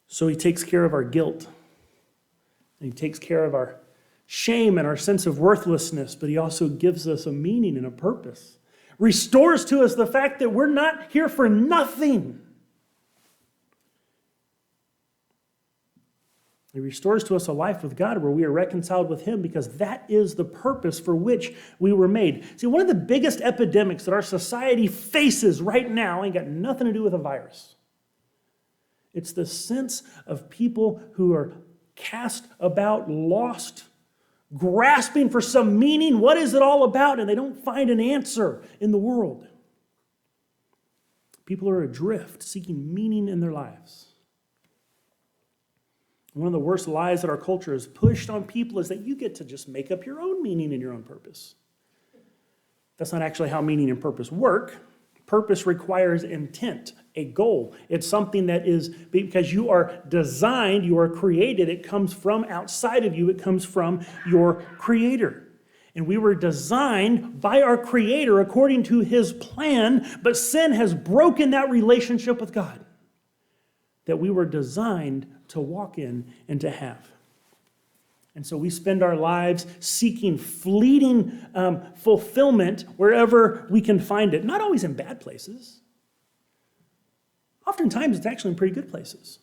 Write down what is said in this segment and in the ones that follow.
So he takes care of our guilt. And he takes care of our shame and our sense of worthlessness, but he also gives us a meaning and a purpose. Restores to us the fact that we're not here for nothing. He restores to us a life with God where we are reconciled with him because that is the purpose for which we were made. See, one of the biggest epidemics that our society faces right now ain't got nothing to do with a virus. It's the sense of people who are cast about, lost, grasping for some meaning. What is it all about? And they don't find an answer in the world. People are adrift, seeking meaning in their lives. One of the worst lies that our culture has pushed on people is that you get to just make up your own meaning and your own purpose. That's not actually how meaning and purpose work. Purpose requires intent, a goal. It's something that is, because you are designed, you are created, it comes from outside of you, it comes from your Creator. And we were designed by our Creator according to his plan, but sin has broken that relationship with God that we were designed to walk in and to have. And so we spend our lives seeking fleeting fulfillment wherever we can find it. Not always in bad places. Oftentimes it's actually in pretty good places.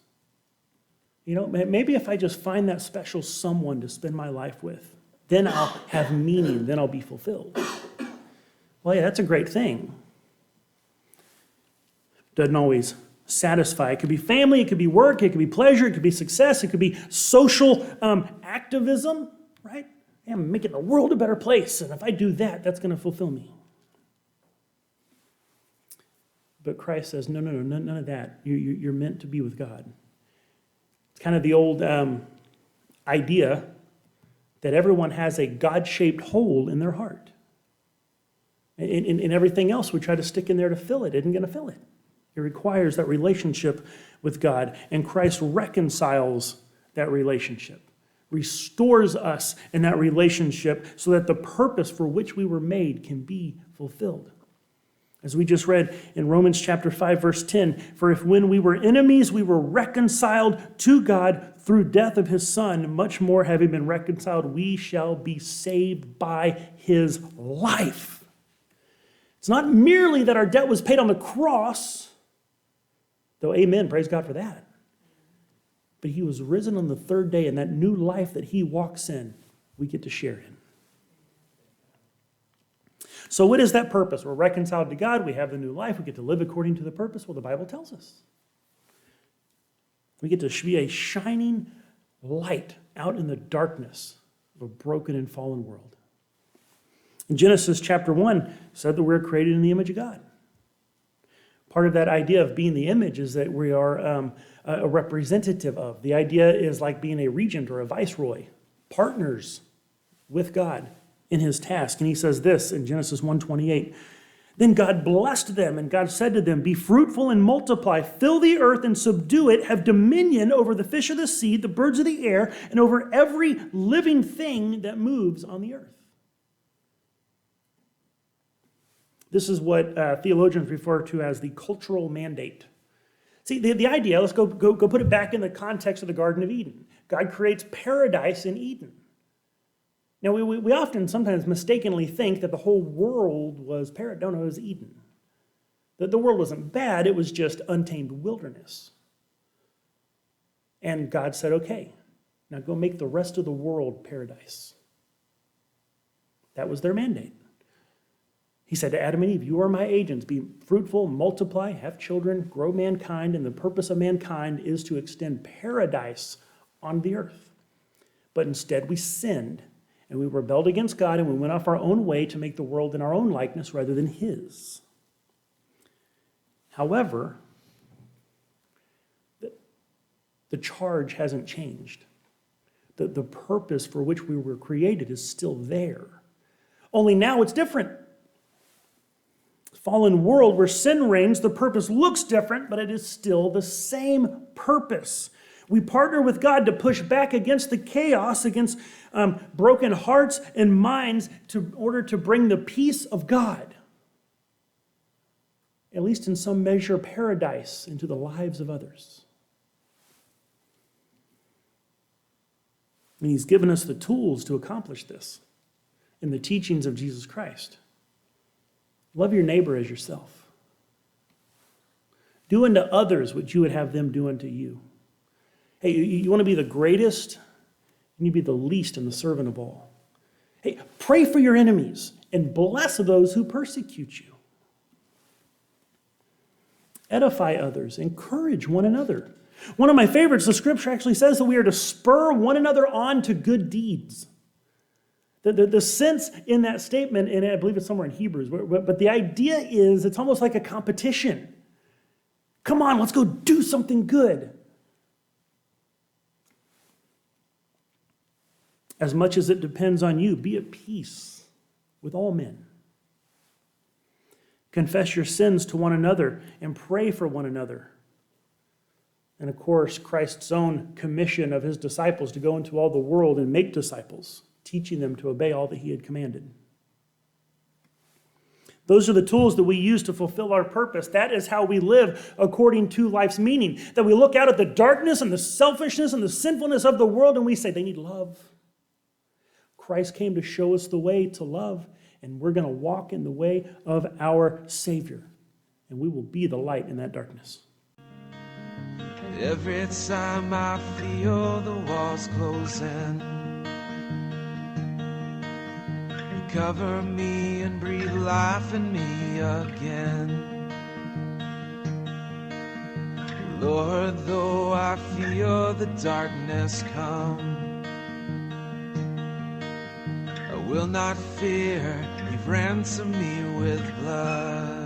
You know, maybe if I just find that special someone to spend my life with, then I'll have meaning, then I'll be fulfilled. Well, yeah, that's a great thing. Doesn't always satisfy. It could be family, it could be work, it could be pleasure, it could be success, it could be social activism, right? Yeah, I'm making the world a better place, and if I do that, that's going to fulfill me. But Christ says, no, none of that. You're meant to be with God. It's kind of the old idea that everyone has a God-shaped hole in their heart. And everything else we try to stick in there to fill it isn't going to fill it. It requires that relationship with God, and Christ reconciles that relationship, restores us in that relationship so that the purpose for which we were made can be fulfilled. As we just read in Romans chapter 5, verse 10, for if when we were enemies, we were reconciled to God through death of his Son, much more having been reconciled, we shall be saved by his life. It's not merely that our debt was paid on the cross, though amen, praise God for that. But he was risen on the third day, and that new life that he walks in, we get to share in. So what is that purpose? We're reconciled to God, we have the new life, we get to live according to the purpose. Well, the Bible tells us. We get to be a shining light out in the darkness of a broken and fallen world. In Genesis chapter 1, said that we're created in the image of God. Part of that idea of being the image is that we are a representative of. The idea is like being a regent or a viceroy, partners with God in his task. And he says this in Genesis 1:28. Then God blessed them, and God said to them, be fruitful and multiply, fill the earth and subdue it, have dominion over the fish of the sea, the birds of the air, and over every living thing that moves on the earth. This is what theologians refer to as the cultural mandate. See, the idea, let's go put it back in the context of the Garden of Eden. God creates paradise in Eden. Now, we often sometimes mistakenly think that the whole world was paradise. No, it was Eden. That the world wasn't bad, it was just untamed wilderness. And God said, okay, now go make the rest of the world paradise. That was their mandate. He said to Adam and Eve, you are my agents. Be fruitful, multiply, have children, grow mankind, and the purpose of mankind is to extend paradise on the earth. But instead we sinned, and we rebelled against God, and we went off our own way to make the world in our own likeness rather than his. However, the charge hasn't changed. The purpose for which we were created is still there. Only now it's different. Fallen world where sin reigns, the purpose looks different, but it is still the same purpose. We partner with God to push back against the chaos, against broken hearts and minds in order to bring the peace of God, at least in some measure, paradise into the lives of others. And he's given us the tools to accomplish this in the teachings of Jesus Christ. Love your neighbor as yourself. Do unto others what you would have them do unto you. Hey, you want to be the greatest? You need to be the least and the servant of all. Hey, pray for your enemies and bless those who persecute you. Edify others, encourage one another. One of my favorites, the scripture actually says that we are to spur one another on to good deeds. The sense in that statement, and I believe it's somewhere in Hebrews, but the idea is it's almost like a competition. Come on, let's go do something good. As much as it depends on you, be at peace with all men. Confess your sins to one another and pray for one another. And of course, Christ's own commission of his disciples to go into all the world and make disciples, teaching them to obey all that he had commanded. Those are the tools that we use to fulfill our purpose. That is how we live according to life's meaning. That we look out at the darkness and the selfishness and the sinfulness of the world and we say, they need love. Christ came to show us the way to love, and we're going to walk in the way of our Savior. And we will be the light in that darkness. Every time I feel the walls closing, you cover me and breathe life in me again. Lord, though I feel the darkness come, I will not fear, you've ransomed me with blood.